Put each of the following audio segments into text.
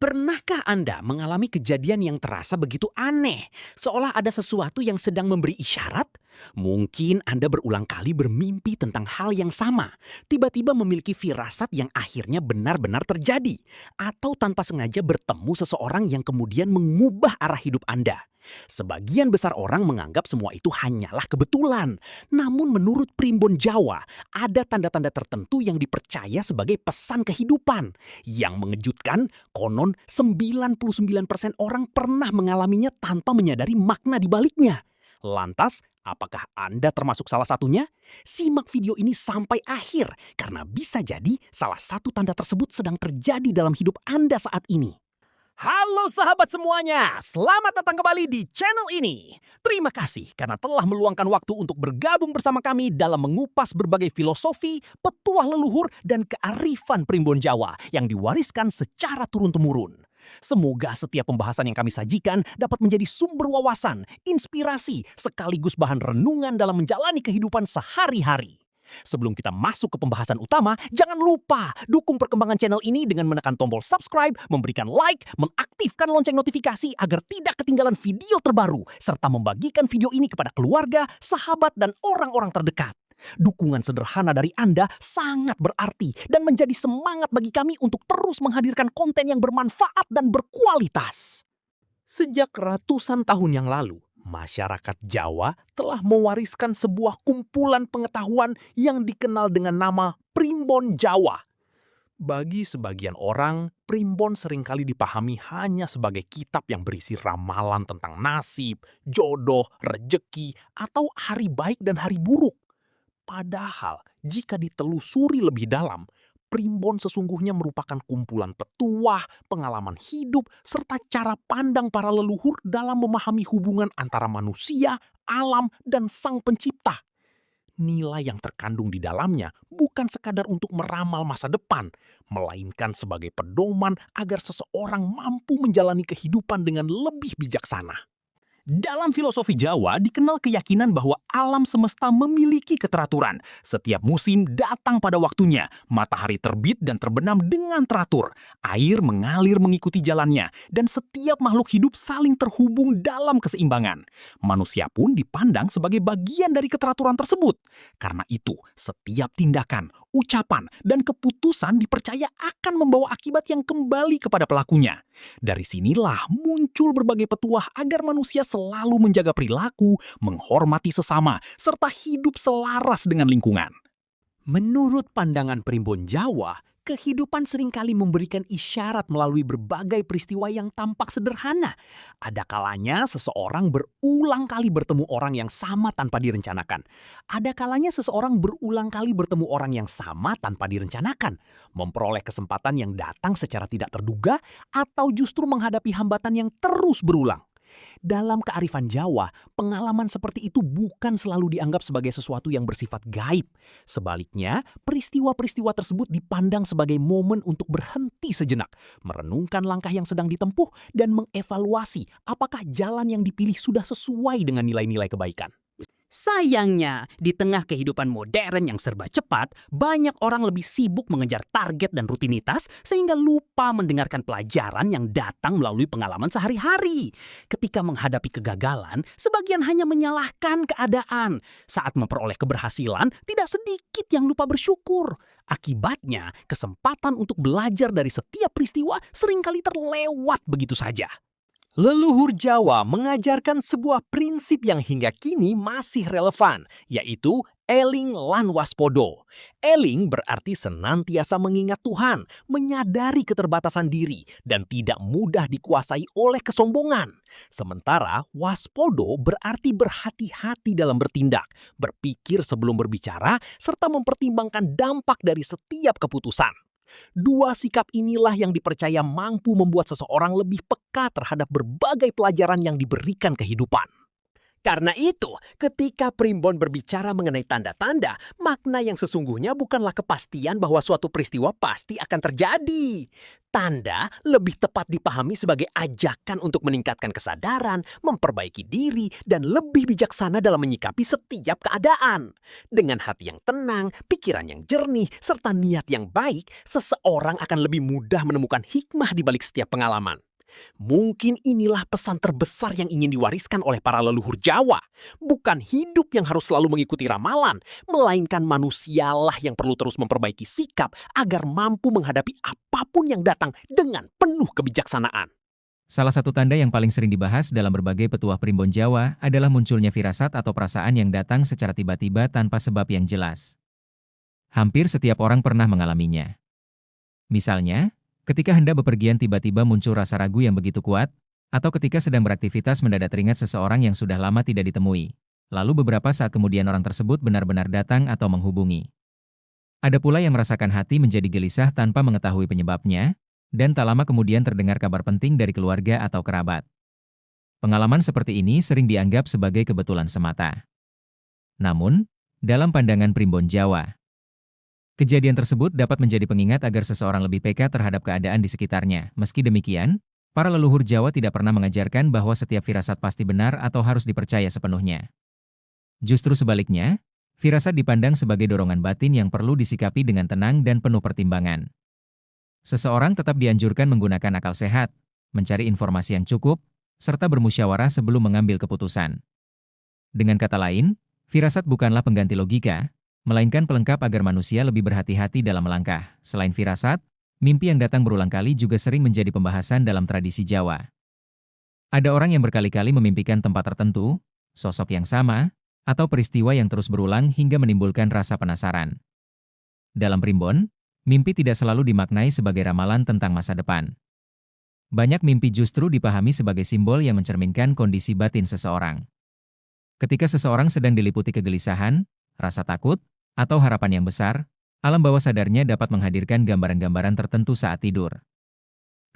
Pernahkah Anda mengalami kejadian yang terasa begitu aneh, seolah ada sesuatu yang sedang memberi isyarat? Mungkin Anda berulang kali bermimpi tentang hal yang sama, tiba-tiba memiliki firasat yang akhirnya benar-benar terjadi, atau tanpa sengaja bertemu seseorang yang kemudian mengubah arah hidup Anda. Sebagian besar orang menganggap semua itu hanyalah kebetulan. Namun menurut Primbon Jawa, ada tanda-tanda tertentu yang dipercaya sebagai pesan kehidupan. Yang mengejutkan, konon 99% orang pernah mengalaminya tanpa menyadari makna di baliknya. Lantas, apakah Anda termasuk salah satunya? Simak video ini sampai akhir, karena bisa jadi salah satu tanda tersebut sedang terjadi dalam hidup Anda saat ini. Halo sahabat semuanya, selamat datang kembali di channel ini. Terima kasih karena telah meluangkan waktu untuk bergabung bersama kami dalam mengupas berbagai filosofi, petuah leluhur, dan kearifan Primbon Jawa yang diwariskan secara turun-temurun. Semoga setiap pembahasan yang kami sajikan dapat menjadi sumber wawasan, inspirasi, sekaligus bahan renungan dalam menjalani kehidupan sehari-hari. Sebelum kita masuk ke pembahasan utama, jangan lupa dukung perkembangan channel ini dengan menekan tombol subscribe, memberikan like, mengaktifkan lonceng notifikasi agar tidak ketinggalan video terbaru, serta membagikan video ini kepada keluarga, sahabat, dan orang-orang terdekat. Dukungan sederhana dari Anda sangat berarti dan menjadi semangat bagi kami untuk terus menghadirkan konten yang bermanfaat dan berkualitas. Sejak ratusan tahun yang lalu, masyarakat Jawa telah mewariskan sebuah kumpulan pengetahuan yang dikenal dengan nama Primbon Jawa. Bagi sebagian orang, Primbon seringkali dipahami hanya sebagai kitab yang berisi ramalan tentang nasib, jodoh, rejeki, atau hari baik dan hari buruk. Padahal, jika ditelusuri lebih dalam, Primbon sesungguhnya merupakan kumpulan petuah, pengalaman hidup, serta cara pandang para leluhur dalam memahami hubungan antara manusia, alam, dan Sang Pencipta. Nilai yang terkandung di dalamnya bukan sekadar untuk meramal masa depan, melainkan sebagai pedoman agar seseorang mampu menjalani kehidupan dengan lebih bijaksana. Dalam filosofi Jawa dikenal keyakinan bahwa alam semesta memiliki keteraturan. Setiap musim datang pada waktunya, matahari terbit dan terbenam dengan teratur, air mengalir mengikuti jalannya, dan setiap makhluk hidup saling terhubung dalam keseimbangan. Manusia pun dipandang sebagai bagian dari keteraturan tersebut. Karena itu, setiap tindakan, ucapan, dan keputusan dipercaya akan membawa akibat yang kembali kepada pelakunya. Dari sinilah muncul berbagai petuah agar manusia selalu menjaga perilaku, menghormati sesama, serta hidup selaras dengan lingkungan. Menurut pandangan Primbon Jawa, kehidupan seringkali memberikan isyarat melalui berbagai peristiwa yang tampak sederhana. Ada kalanya seseorang berulang kali bertemu orang yang sama tanpa direncanakan. Ada kalanya seseorang berulang kali bertemu orang yang sama tanpa direncanakan, memperoleh kesempatan yang datang secara tidak terduga, atau justru menghadapi hambatan yang terus berulang. Dalam kearifan Jawa, pengalaman seperti itu bukan selalu dianggap sebagai sesuatu yang bersifat gaib. Sebaliknya, peristiwa-peristiwa tersebut dipandang sebagai momen untuk berhenti sejenak, merenungkan langkah yang sedang ditempuh, dan mengevaluasi apakah jalan yang dipilih sudah sesuai dengan nilai-nilai kebaikan. Sayangnya, di tengah kehidupan modern yang serba cepat, banyak orang lebih sibuk mengejar target dan rutinitas sehingga lupa mendengarkan pelajaran yang datang melalui pengalaman sehari-hari. Ketika menghadapi kegagalan, sebagian hanya menyalahkan keadaan. Saat memperoleh keberhasilan, tidak sedikit yang lupa bersyukur. Akibatnya, kesempatan untuk belajar dari setiap peristiwa seringkali terlewat begitu saja. Leluhur Jawa mengajarkan sebuah prinsip yang hingga kini masih relevan, yaitu eling lan waspodo. Eling berarti senantiasa mengingat Tuhan, menyadari keterbatasan diri, dan tidak mudah dikuasai oleh kesombongan. Sementara waspodo berarti berhati-hati dalam bertindak, berpikir sebelum berbicara, serta mempertimbangkan dampak dari setiap keputusan. Dua sikap inilah yang dipercaya mampu membuat seseorang lebih peka terhadap berbagai pelajaran yang diberikan kehidupan. Karena itu, ketika Primbon berbicara mengenai tanda-tanda, makna yang sesungguhnya bukanlah kepastian bahwa suatu peristiwa pasti akan terjadi. Tanda lebih tepat dipahami sebagai ajakan untuk meningkatkan kesadaran, memperbaiki diri, dan lebih bijaksana dalam menyikapi setiap keadaan. Dengan hati yang tenang, pikiran yang jernih, serta niat yang baik, seseorang akan lebih mudah menemukan hikmah di balik setiap pengalaman. Mungkin inilah pesan terbesar yang ingin diwariskan oleh para leluhur Jawa. Bukan hidup yang harus selalu mengikuti ramalan, melainkan manusialah yang perlu terus memperbaiki sikap agar mampu menghadapi apapun yang datang dengan penuh kebijaksanaan. Salah satu tanda yang paling sering dibahas dalam berbagai petuah primbon Jawa adalah munculnya firasat atau perasaan yang datang secara tiba-tiba tanpa sebab yang jelas. Hampir setiap orang pernah mengalaminya. Misalnya, ketika hendak bepergian tiba-tiba muncul rasa ragu yang begitu kuat, atau ketika sedang beraktivitas mendadak teringat seseorang yang sudah lama tidak ditemui. Lalu beberapa saat kemudian orang tersebut benar-benar datang atau menghubungi. Ada pula yang merasakan hati menjadi gelisah tanpa mengetahui penyebabnya, dan tak lama kemudian terdengar kabar penting dari keluarga atau kerabat. Pengalaman seperti ini sering dianggap sebagai kebetulan semata. Namun, dalam pandangan primbon Jawa, kejadian tersebut dapat menjadi pengingat agar seseorang lebih peka terhadap keadaan di sekitarnya. Meski demikian, para leluhur Jawa tidak pernah mengajarkan bahwa setiap firasat pasti benar atau harus dipercaya sepenuhnya. Justru sebaliknya, firasat dipandang sebagai dorongan batin yang perlu disikapi dengan tenang dan penuh pertimbangan. Seseorang tetap dianjurkan menggunakan akal sehat, mencari informasi yang cukup, serta bermusyawarah sebelum mengambil keputusan. Dengan kata lain, firasat bukanlah pengganti logika, melainkan pelengkap agar manusia lebih berhati-hati dalam melangkah. Selain firasat, mimpi yang datang berulang kali juga sering menjadi pembahasan dalam tradisi Jawa. Ada orang yang berkali-kali memimpikan tempat tertentu, sosok yang sama, atau peristiwa yang terus berulang hingga menimbulkan rasa penasaran. Dalam primbon, mimpi tidak selalu dimaknai sebagai ramalan tentang masa depan. Banyak mimpi justru dipahami sebagai simbol yang mencerminkan kondisi batin seseorang. Ketika seseorang sedang diliputi kegelisahan, rasa takut, atau harapan yang besar, alam bawah sadarnya dapat menghadirkan gambaran-gambaran tertentu saat tidur.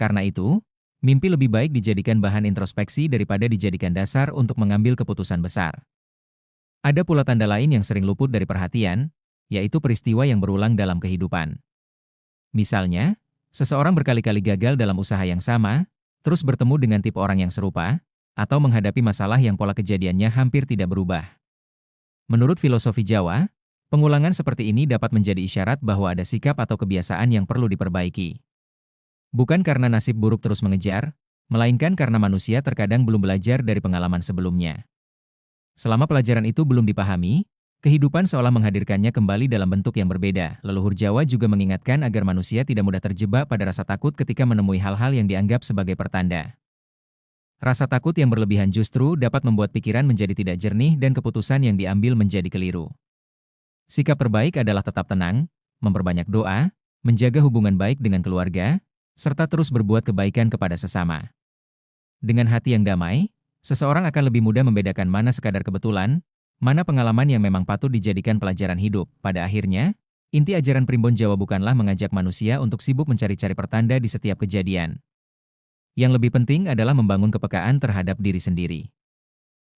Karena itu, mimpi lebih baik dijadikan bahan introspeksi daripada dijadikan dasar untuk mengambil keputusan besar. Ada pula tanda lain yang sering luput dari perhatian, yaitu peristiwa yang berulang dalam kehidupan. Misalnya, seseorang berkali-kali gagal dalam usaha yang sama, terus bertemu dengan tipe orang yang serupa, atau menghadapi masalah yang pola kejadiannya hampir tidak berubah. Menurut filosofi Jawa, pengulangan seperti ini dapat menjadi isyarat bahwa ada sikap atau kebiasaan yang perlu diperbaiki. Bukan karena nasib buruk terus mengejar, melainkan karena manusia terkadang belum belajar dari pengalaman sebelumnya. Selama pelajaran itu belum dipahami, kehidupan seolah menghadirkannya kembali dalam bentuk yang berbeda. Leluhur Jawa juga mengingatkan agar manusia tidak mudah terjebak pada rasa takut ketika menemui hal-hal yang dianggap sebagai pertanda. Rasa takut yang berlebihan justru dapat membuat pikiran menjadi tidak jernih dan keputusan yang diambil menjadi keliru. Sikap terbaik adalah tetap tenang, memperbanyak doa, menjaga hubungan baik dengan keluarga, serta terus berbuat kebaikan kepada sesama. Dengan hati yang damai, seseorang akan lebih mudah membedakan mana sekadar kebetulan, mana pengalaman yang memang patut dijadikan pelajaran hidup. Pada akhirnya, inti ajaran primbon Jawa bukanlah mengajak manusia untuk sibuk mencari-cari pertanda di setiap kejadian. Yang lebih penting adalah membangun kepekaan terhadap diri sendiri.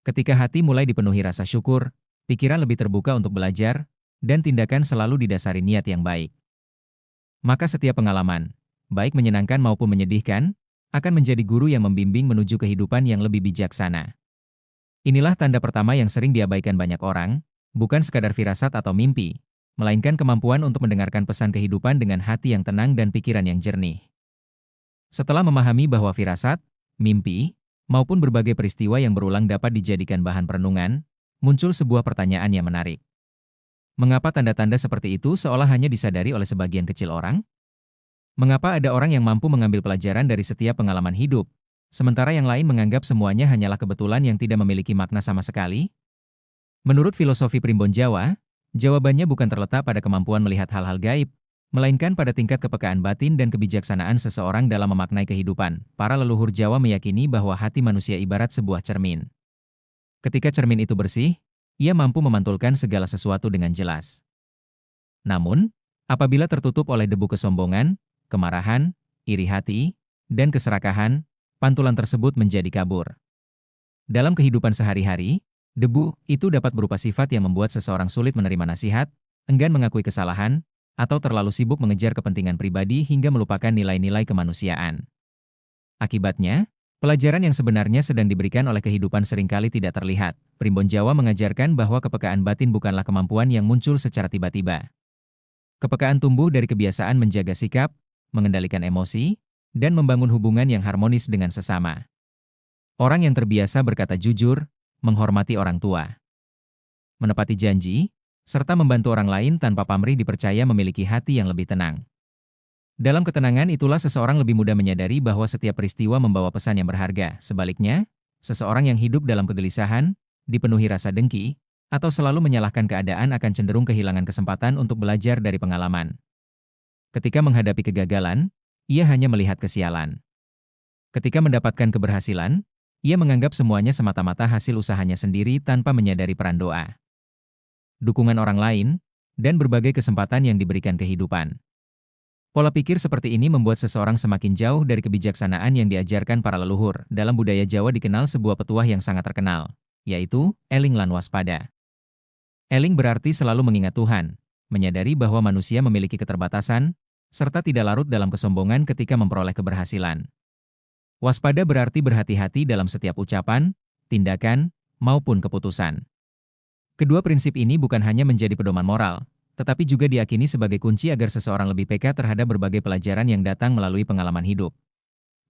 Ketika hati mulai dipenuhi rasa syukur, pikiran lebih terbuka untuk belajar, dan tindakan selalu didasari niat yang baik. Maka setiap pengalaman, baik menyenangkan maupun menyedihkan, akan menjadi guru yang membimbing menuju kehidupan yang lebih bijaksana. Inilah tanda pertama yang sering diabaikan banyak orang, bukan sekadar firasat atau mimpi, melainkan kemampuan untuk mendengarkan pesan kehidupan dengan hati yang tenang dan pikiran yang jernih. Setelah memahami bahwa firasat, mimpi, maupun berbagai peristiwa yang berulang dapat dijadikan bahan perenungan, muncul sebuah pertanyaan yang menarik. Mengapa tanda-tanda seperti itu seolah hanya disadari oleh sebagian kecil orang? Mengapa ada orang yang mampu mengambil pelajaran dari setiap pengalaman hidup, sementara yang lain menganggap semuanya hanyalah kebetulan yang tidak memiliki makna sama sekali? Menurut filosofi primbon Jawa, jawabannya bukan terletak pada kemampuan melihat hal-hal gaib, melainkan pada tingkat kepekaan batin dan kebijaksanaan seseorang dalam memaknai kehidupan. Para leluhur Jawa meyakini bahwa hati manusia ibarat sebuah cermin. Ketika cermin itu bersih, ia mampu memantulkan segala sesuatu dengan jelas. Namun, apabila tertutup oleh debu kesombongan, kemarahan, iri hati, dan keserakahan, pantulan tersebut menjadi kabur. Dalam kehidupan sehari-hari, Debu itu dapat berupa sifat yang membuat seseorang sulit menerima nasihat, enggan mengakui kesalahan, atau terlalu sibuk mengejar kepentingan pribadi hingga melupakan nilai-nilai kemanusiaan. Akibatnya, pelajaran yang sebenarnya sedang diberikan oleh kehidupan seringkali tidak terlihat. Primbon Jawa mengajarkan bahwa kepekaan batin bukanlah kemampuan yang muncul secara tiba-tiba. Kepekaan tumbuh dari kebiasaan menjaga sikap, mengendalikan emosi, dan membangun hubungan yang harmonis dengan sesama. Orang yang terbiasa berkata jujur, menghormati orang tua, menepati janji, serta membantu orang lain tanpa pamrih dipercaya memiliki hati yang lebih tenang. Dalam ketenangan itulah seseorang lebih mudah menyadari bahwa setiap peristiwa membawa pesan yang berharga. Sebaliknya, seseorang yang hidup dalam kegelisahan, dipenuhi rasa dengki, atau selalu menyalahkan keadaan akan cenderung kehilangan kesempatan untuk belajar dari pengalaman. Ketika menghadapi kegagalan, ia hanya melihat kesialan. Ketika mendapatkan keberhasilan, ia menganggap semuanya semata-mata hasil usahanya sendiri tanpa menyadari peran doa, dukungan orang lain, dan berbagai kesempatan yang diberikan kehidupan. Pola pikir seperti ini membuat seseorang semakin jauh dari kebijaksanaan yang diajarkan para leluhur. Dalam budaya Jawa dikenal sebuah petuah yang sangat terkenal, yaitu eling lan waspada. Eling berarti selalu mengingat Tuhan, menyadari bahwa manusia memiliki keterbatasan, serta tidak larut dalam kesombongan ketika memperoleh keberhasilan. Waspada berarti berhati-hati dalam setiap ucapan, tindakan, maupun keputusan. Kedua prinsip ini bukan hanya menjadi pedoman moral, tetapi juga diyakini sebagai kunci agar seseorang lebih peka terhadap berbagai pelajaran yang datang melalui pengalaman hidup.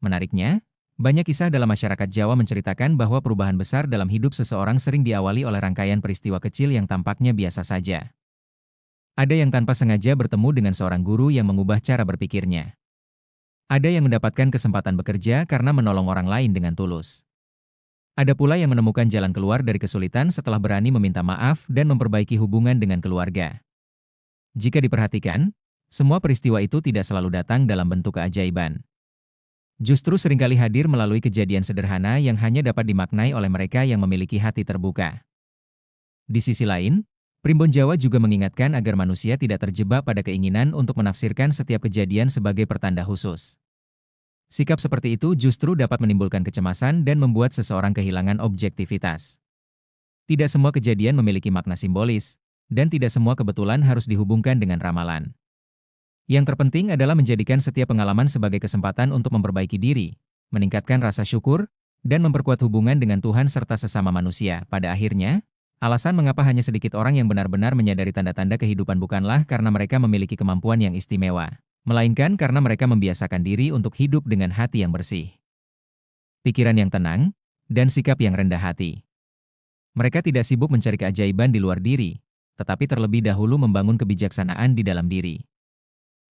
Menariknya, banyak kisah dalam masyarakat Jawa menceritakan bahwa perubahan besar dalam hidup seseorang sering diawali oleh rangkaian peristiwa kecil yang tampaknya biasa saja. Ada yang tanpa sengaja bertemu dengan seorang guru yang mengubah cara berpikirnya. Ada yang mendapatkan kesempatan bekerja karena menolong orang lain dengan tulus. Ada pula yang menemukan jalan keluar dari kesulitan setelah berani meminta maaf dan memperbaiki hubungan dengan keluarga. Jika diperhatikan, semua peristiwa itu tidak selalu datang dalam bentuk keajaiban. Justru seringkali hadir melalui kejadian sederhana yang hanya dapat dimaknai oleh mereka yang memiliki hati terbuka. Di sisi lain, Primbon Jawa juga mengingatkan agar manusia tidak terjebak pada keinginan untuk menafsirkan setiap kejadian sebagai pertanda khusus. Sikap seperti itu justru dapat menimbulkan kecemasan dan membuat seseorang kehilangan objektivitas. Tidak semua kejadian memiliki makna simbolis, dan tidak semua kebetulan harus dihubungkan dengan ramalan. Yang terpenting adalah menjadikan setiap pengalaman sebagai kesempatan untuk memperbaiki diri, meningkatkan rasa syukur, dan memperkuat hubungan dengan Tuhan serta sesama manusia. Pada akhirnya, alasan mengapa hanya sedikit orang yang benar-benar menyadari tanda-tanda kehidupan bukanlah karena mereka memiliki kemampuan yang istimewa, melainkan karena mereka membiasakan diri untuk hidup dengan hati yang bersih, pikiran yang tenang, dan sikap yang rendah hati. Mereka tidak sibuk mencari keajaiban di luar diri, tetapi terlebih dahulu membangun kebijaksanaan di dalam diri.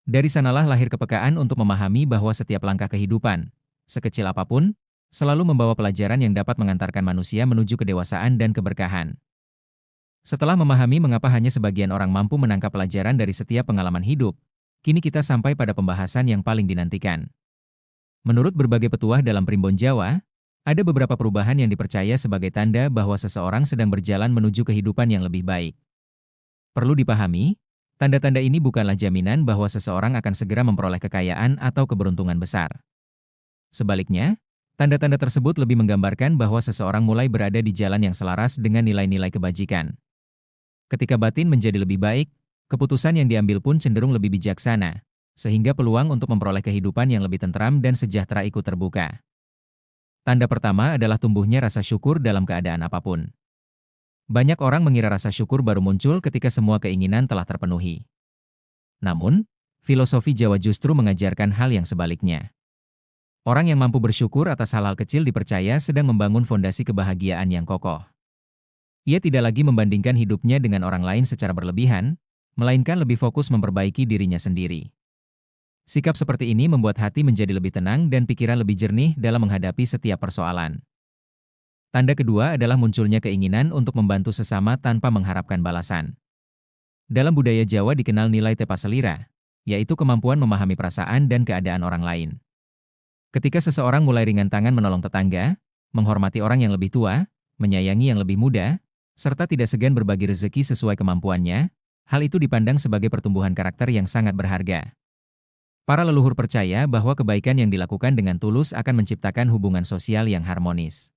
Dari sanalah lahir kepekaan untuk memahami bahwa setiap langkah kehidupan, sekecil apapun, selalu membawa pelajaran yang dapat mengantarkan manusia menuju kedewasaan dan keberkahan. Setelah memahami mengapa hanya sebagian orang mampu menangkap pelajaran dari setiap pengalaman hidup, kini kita sampai pada pembahasan yang paling dinantikan. Menurut berbagai petuah dalam Primbon Jawa, ada beberapa perubahan yang dipercaya sebagai tanda bahwa seseorang sedang berjalan menuju kehidupan yang lebih baik. Perlu dipahami, tanda-tanda ini bukanlah jaminan bahwa seseorang akan segera memperoleh kekayaan atau keberuntungan besar. Sebaliknya, tanda-tanda tersebut lebih menggambarkan bahwa seseorang mulai berada di jalan yang selaras dengan nilai-nilai kebajikan. Ketika batin menjadi lebih baik, keputusan yang diambil pun cenderung lebih bijaksana, sehingga peluang untuk memperoleh kehidupan yang lebih tentram dan sejahtera ikut terbuka. Tanda pertama adalah tumbuhnya rasa syukur dalam keadaan apapun. Banyak orang mengira rasa syukur baru muncul ketika semua keinginan telah terpenuhi. Namun, filosofi Jawa justru mengajarkan hal yang sebaliknya. Orang yang mampu bersyukur atas hal-hal kecil dipercaya sedang membangun fondasi kebahagiaan yang kokoh. Ia tidak lagi membandingkan hidupnya dengan orang lain secara berlebihan, melainkan lebih fokus memperbaiki dirinya sendiri. Sikap seperti ini membuat hati menjadi lebih tenang dan pikiran lebih jernih dalam menghadapi setiap persoalan. Tanda kedua adalah munculnya keinginan untuk membantu sesama tanpa mengharapkan balasan. Dalam budaya Jawa dikenal nilai tepa selira, yaitu kemampuan memahami perasaan dan keadaan orang lain. Ketika seseorang mulai ringan tangan menolong tetangga, menghormati orang yang lebih tua, menyayangi yang lebih muda, serta tidak segan berbagi rezeki sesuai kemampuannya, hal itu dipandang sebagai pertumbuhan karakter yang sangat berharga. Para leluhur percaya bahwa kebaikan yang dilakukan dengan tulus akan menciptakan hubungan sosial yang harmonis.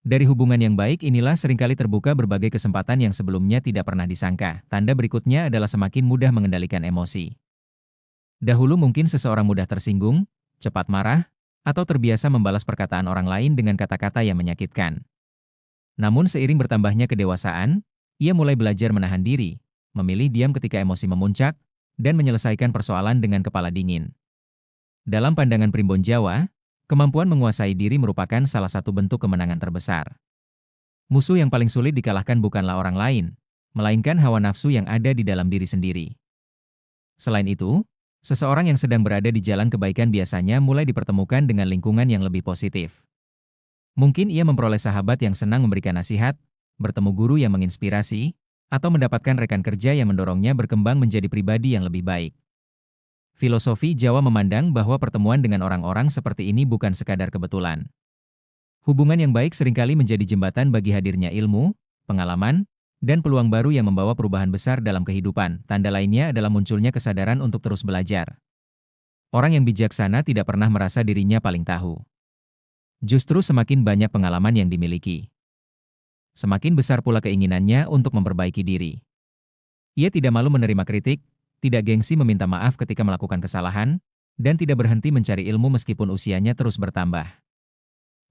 Dari hubungan yang baik inilah seringkali terbuka berbagai kesempatan yang sebelumnya tidak pernah disangka. Tanda berikutnya adalah semakin mudah mengendalikan emosi. Dahulu mungkin seseorang mudah tersinggung, cepat marah, atau terbiasa membalas perkataan orang lain dengan kata-kata yang menyakitkan. Namun seiring bertambahnya kedewasaan, ia mulai belajar menahan diri, memilih diam ketika emosi memuncak, dan menyelesaikan persoalan dengan kepala dingin. Dalam pandangan Primbon Jawa, kemampuan menguasai diri merupakan salah satu bentuk kemenangan terbesar. Musuh yang paling sulit dikalahkan bukanlah orang lain, melainkan hawa nafsu yang ada di dalam diri sendiri. Selain itu, seseorang yang sedang berada di jalan kebaikan biasanya mulai dipertemukan dengan lingkungan yang lebih positif. Mungkin ia memperoleh sahabat yang senang memberikan nasihat, bertemu guru yang menginspirasi, atau mendapatkan rekan kerja yang mendorongnya berkembang menjadi pribadi yang lebih baik. Filosofi Jawa memandang bahwa pertemuan dengan orang-orang seperti ini bukan sekadar kebetulan. Hubungan yang baik seringkali menjadi jembatan bagi hadirnya ilmu, pengalaman, dan peluang baru yang membawa perubahan besar dalam kehidupan. Tanda lainnya adalah munculnya kesadaran untuk terus belajar. Orang yang bijaksana tidak pernah merasa dirinya paling tahu. Justru semakin banyak pengalaman yang dimiliki, semakin besar pula keinginannya untuk memperbaiki diri. Ia tidak malu menerima kritik, tidak gengsi meminta maaf ketika melakukan kesalahan, dan tidak berhenti mencari ilmu meskipun usianya terus bertambah.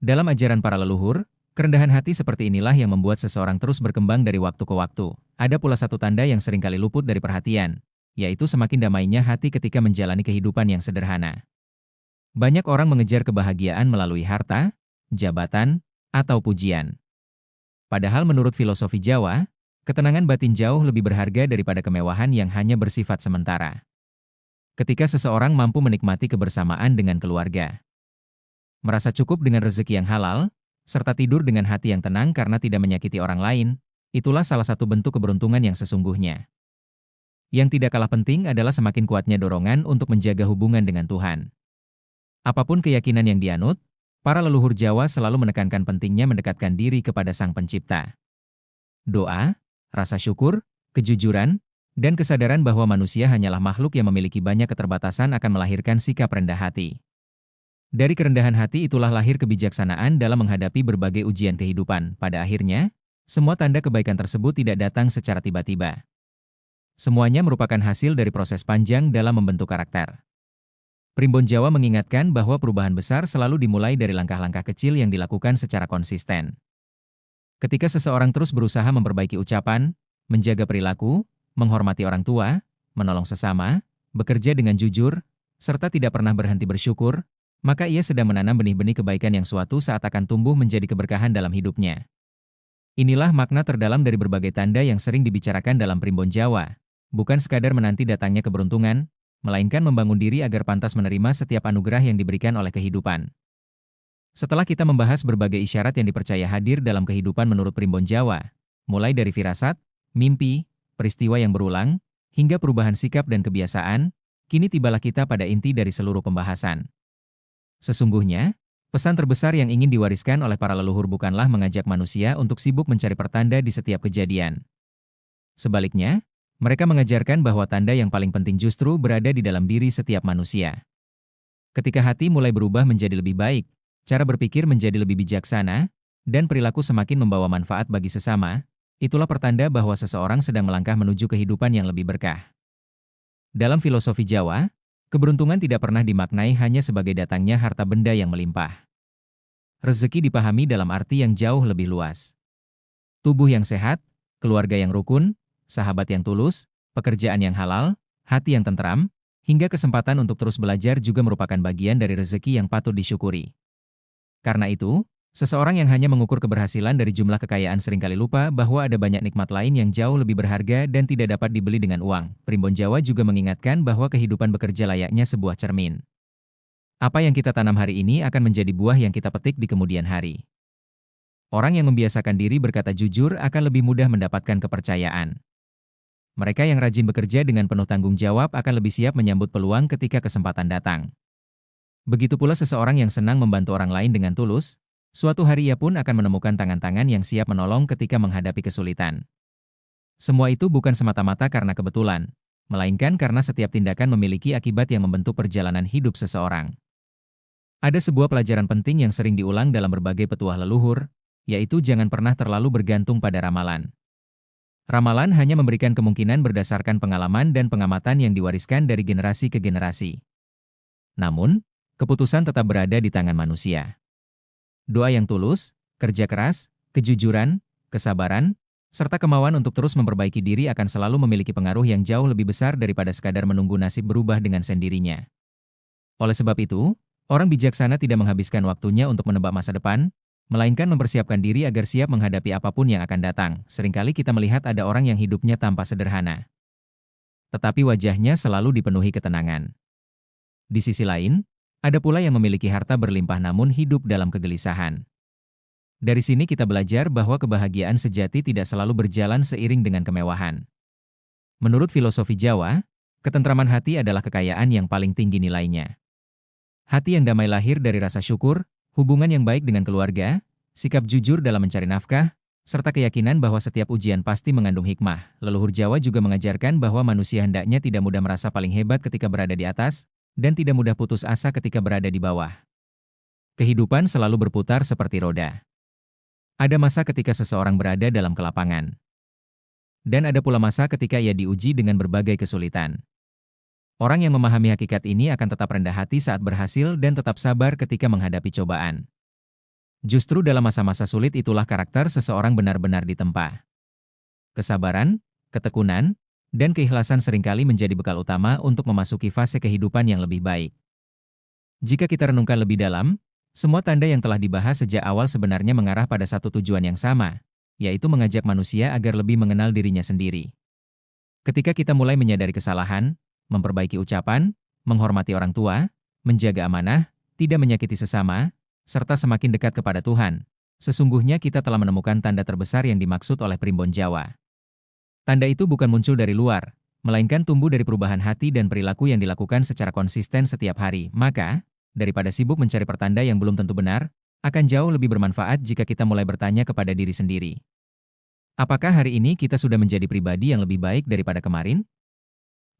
Dalam ajaran para leluhur, kerendahan hati seperti inilah yang membuat seseorang terus berkembang dari waktu ke waktu. Ada pula satu tanda yang seringkali luput dari perhatian, yaitu semakin damainya hati ketika menjalani kehidupan yang sederhana. Banyak orang mengejar kebahagiaan melalui harta, jabatan, atau pujian. Padahal menurut filosofi Jawa, ketenangan batin jauh lebih berharga daripada kemewahan yang hanya bersifat sementara. Ketika seseorang mampu menikmati kebersamaan dengan keluarga, merasa cukup dengan rezeki yang halal, serta tidur dengan hati yang tenang karena tidak menyakiti orang lain, itulah salah satu bentuk keberuntungan yang sesungguhnya. Yang tidak kalah penting adalah semakin kuatnya dorongan untuk menjaga hubungan dengan Tuhan. Apapun keyakinan yang dianut, para leluhur Jawa selalu menekankan pentingnya mendekatkan diri kepada Sang Pencipta. Doa, rasa syukur, kejujuran, dan kesadaran bahwa manusia hanyalah makhluk yang memiliki banyak keterbatasan akan melahirkan sikap rendah hati. Dari kerendahan hati itulah lahir kebijaksanaan dalam menghadapi berbagai ujian kehidupan. Pada akhirnya, semua tanda kebaikan tersebut tidak datang secara tiba-tiba. Semuanya merupakan hasil dari proses panjang dalam membentuk karakter. Primbon Jawa mengingatkan bahwa perubahan besar selalu dimulai dari langkah-langkah kecil yang dilakukan secara konsisten. Ketika seseorang terus berusaha memperbaiki ucapan, menjaga perilaku, menghormati orang tua, menolong sesama, bekerja dengan jujur, serta tidak pernah berhenti bersyukur, maka ia sedang menanam benih-benih kebaikan yang suatu saat akan tumbuh menjadi keberkahan dalam hidupnya. Inilah makna terdalam dari berbagai tanda yang sering dibicarakan dalam Primbon Jawa, bukan sekadar menanti datangnya keberuntungan, melainkan membangun diri agar pantas menerima setiap anugerah yang diberikan oleh kehidupan. Setelah kita membahas berbagai isyarat yang dipercaya hadir dalam kehidupan menurut Primbon Jawa, mulai dari firasat, mimpi, peristiwa yang berulang, hingga perubahan sikap dan kebiasaan, kini tibalah kita pada inti dari seluruh pembahasan. Sesungguhnya, pesan terbesar yang ingin diwariskan oleh para leluhur bukanlah mengajak manusia untuk sibuk mencari pertanda di setiap kejadian. Sebaliknya, mereka mengajarkan bahwa tanda yang paling penting justru berada di dalam diri setiap manusia. Ketika hati mulai berubah menjadi lebih baik, cara berpikir menjadi lebih bijaksana, dan perilaku semakin membawa manfaat bagi sesama, itulah pertanda bahwa seseorang sedang melangkah menuju kehidupan yang lebih berkah. Dalam filosofi Jawa, keberuntungan tidak pernah dimaknai hanya sebagai datangnya harta benda yang melimpah. Rezeki dipahami dalam arti yang jauh lebih luas. Tubuh yang sehat, keluarga yang rukun, sahabat yang tulus, pekerjaan yang halal, hati yang tentram, hingga kesempatan untuk terus belajar juga merupakan bagian dari rezeki yang patut disyukuri. Karena itu, seseorang yang hanya mengukur keberhasilan dari jumlah kekayaan seringkali lupa bahwa ada banyak nikmat lain yang jauh lebih berharga dan tidak dapat dibeli dengan uang. Primbon Jawa juga mengingatkan bahwa kehidupan bekerja layaknya sebuah cermin. Apa yang kita tanam hari ini akan menjadi buah yang kita petik di kemudian hari. Orang yang membiasakan diri berkata jujur akan lebih mudah mendapatkan kepercayaan. Mereka yang rajin bekerja dengan penuh tanggung jawab akan lebih siap menyambut peluang ketika kesempatan datang. Begitu pula seseorang yang senang membantu orang lain dengan tulus, suatu hari ia pun akan menemukan tangan-tangan yang siap menolong ketika menghadapi kesulitan. Semua itu bukan semata-mata karena kebetulan, melainkan karena setiap tindakan memiliki akibat yang membentuk perjalanan hidup seseorang. Ada sebuah pelajaran penting yang sering diulang dalam berbagai petuah leluhur, yaitu jangan pernah terlalu bergantung pada ramalan. Ramalan hanya memberikan kemungkinan berdasarkan pengalaman dan pengamatan yang diwariskan dari generasi ke generasi. Namun, keputusan tetap berada di tangan manusia. Doa yang tulus, kerja keras, kejujuran, kesabaran, serta kemauan untuk terus memperbaiki diri akan selalu memiliki pengaruh yang jauh lebih besar daripada sekadar menunggu nasib berubah dengan sendirinya. Oleh sebab itu, orang bijaksana tidak menghabiskan waktunya untuk menebak masa depan, melainkan mempersiapkan diri agar siap menghadapi apapun yang akan datang. Seringkali kita melihat ada orang yang hidupnya tampak sederhana, tetapi wajahnya selalu dipenuhi ketenangan. Di sisi lain, ada pula yang memiliki harta berlimpah namun hidup dalam kegelisahan. Dari sini kita belajar bahwa kebahagiaan sejati tidak selalu berjalan seiring dengan kemewahan. Menurut filosofi Jawa, ketentraman hati adalah kekayaan yang paling tinggi nilainya. Hati yang damai lahir dari rasa syukur, hubungan yang baik dengan keluarga, sikap jujur dalam mencari nafkah, serta keyakinan bahwa setiap ujian pasti mengandung hikmah. Leluhur Jawa juga mengajarkan bahwa manusia hendaknya tidak mudah merasa paling hebat ketika berada di atas, dan tidak mudah putus asa ketika berada di bawah. Kehidupan selalu berputar seperti roda. Ada masa ketika seseorang berada dalam kelapangan. Dan ada pula masa ketika ia diuji dengan berbagai kesulitan. Orang yang memahami hakikat ini akan tetap rendah hati saat berhasil dan tetap sabar ketika menghadapi cobaan. Justru dalam masa-masa sulit itulah karakter seseorang benar-benar ditempa. Kesabaran, ketekunan, dan keikhlasan seringkali menjadi bekal utama untuk memasuki fase kehidupan yang lebih baik. Jika kita renungkan lebih dalam, semua tanda yang telah dibahas sejak awal sebenarnya mengarah pada satu tujuan yang sama, yaitu mengajak manusia agar lebih mengenal dirinya sendiri. Ketika kita mulai menyadari kesalahan, memperbaiki ucapan, menghormati orang tua, menjaga amanah, tidak menyakiti sesama, serta semakin dekat kepada Tuhan, sesungguhnya kita telah menemukan tanda terbesar yang dimaksud oleh Primbon Jawa. Tanda itu bukan muncul dari luar, melainkan tumbuh dari perubahan hati dan perilaku yang dilakukan secara konsisten setiap hari. Maka, daripada sibuk mencari pertanda yang belum tentu benar, akan jauh lebih bermanfaat jika kita mulai bertanya kepada diri sendiri. Apakah hari ini kita sudah menjadi pribadi yang lebih baik daripada kemarin?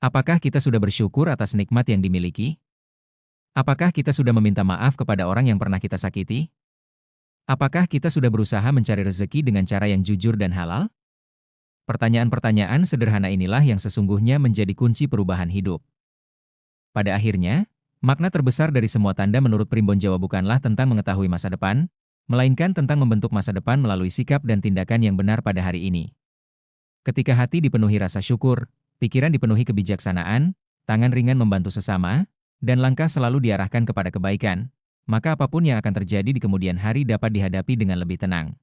Apakah kita sudah bersyukur atas nikmat yang dimiliki? Apakah kita sudah meminta maaf kepada orang yang pernah kita sakiti? Apakah kita sudah berusaha mencari rezeki dengan cara yang jujur dan halal? Pertanyaan-pertanyaan sederhana inilah yang sesungguhnya menjadi kunci perubahan hidup. Pada akhirnya, makna terbesar dari semua tanda menurut Primbon Jawa bukanlah tentang mengetahui masa depan, melainkan tentang membentuk masa depan melalui sikap dan tindakan yang benar pada hari ini. Ketika hati dipenuhi rasa syukur, pikiran dipenuhi kebijaksanaan, tangan ringan membantu sesama, dan langkah selalu diarahkan kepada kebaikan, maka apapun yang akan terjadi di kemudian hari dapat dihadapi dengan lebih tenang.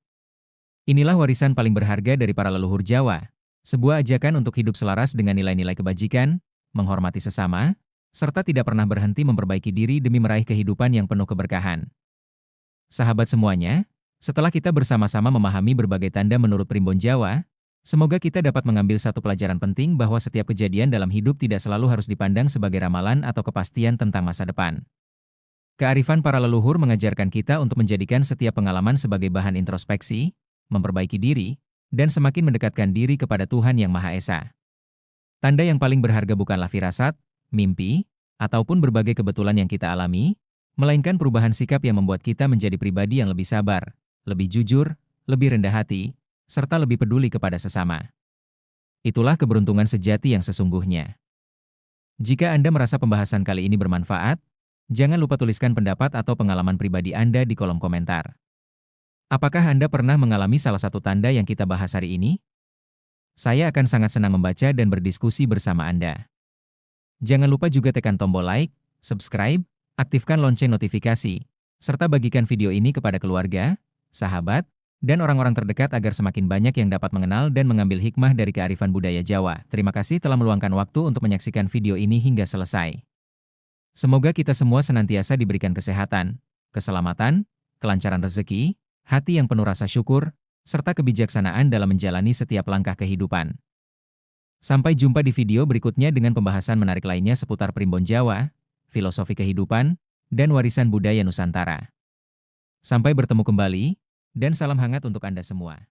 Inilah warisan paling berharga dari para leluhur Jawa, sebuah ajakan untuk hidup selaras dengan nilai-nilai kebajikan, menghormati sesama, serta tidak pernah berhenti memperbaiki diri demi meraih kehidupan yang penuh keberkahan. Sahabat semuanya, setelah kita bersama-sama memahami berbagai tanda menurut Primbon Jawa, semoga kita dapat mengambil satu pelajaran penting bahwa setiap kejadian dalam hidup tidak selalu harus dipandang sebagai ramalan atau kepastian tentang masa depan. Kearifan para leluhur mengajarkan kita untuk menjadikan setiap pengalaman sebagai bahan introspeksi, memperbaiki diri, dan semakin mendekatkan diri kepada Tuhan Yang Maha Esa. Tanda yang paling berharga bukanlah firasat, mimpi, ataupun berbagai kebetulan yang kita alami, melainkan perubahan sikap yang membuat kita menjadi pribadi yang lebih sabar, lebih jujur, lebih rendah hati, serta lebih peduli kepada sesama. Itulah keberuntungan sejati yang sesungguhnya. Jika Anda merasa pembahasan kali ini bermanfaat, jangan lupa tuliskan pendapat atau pengalaman pribadi Anda di kolom komentar. Apakah Anda pernah mengalami salah satu tanda yang kita bahas hari ini? Saya akan sangat senang membaca dan berdiskusi bersama Anda. Jangan lupa juga tekan tombol like, subscribe, aktifkan lonceng notifikasi, serta bagikan video ini kepada keluarga, sahabat, dan orang-orang terdekat agar semakin banyak yang dapat mengenal dan mengambil hikmah dari kearifan budaya Jawa. Terima kasih telah meluangkan waktu untuk menyaksikan video ini hingga selesai. Semoga kita semua senantiasa diberikan kesehatan, keselamatan, kelancaran rezeki, hati yang penuh rasa syukur, serta kebijaksanaan dalam menjalani setiap langkah kehidupan. Sampai jumpa di video berikutnya dengan pembahasan menarik lainnya seputar Primbon Jawa, filosofi kehidupan, dan warisan budaya Nusantara. Sampai bertemu kembali, dan salam hangat untuk Anda semua.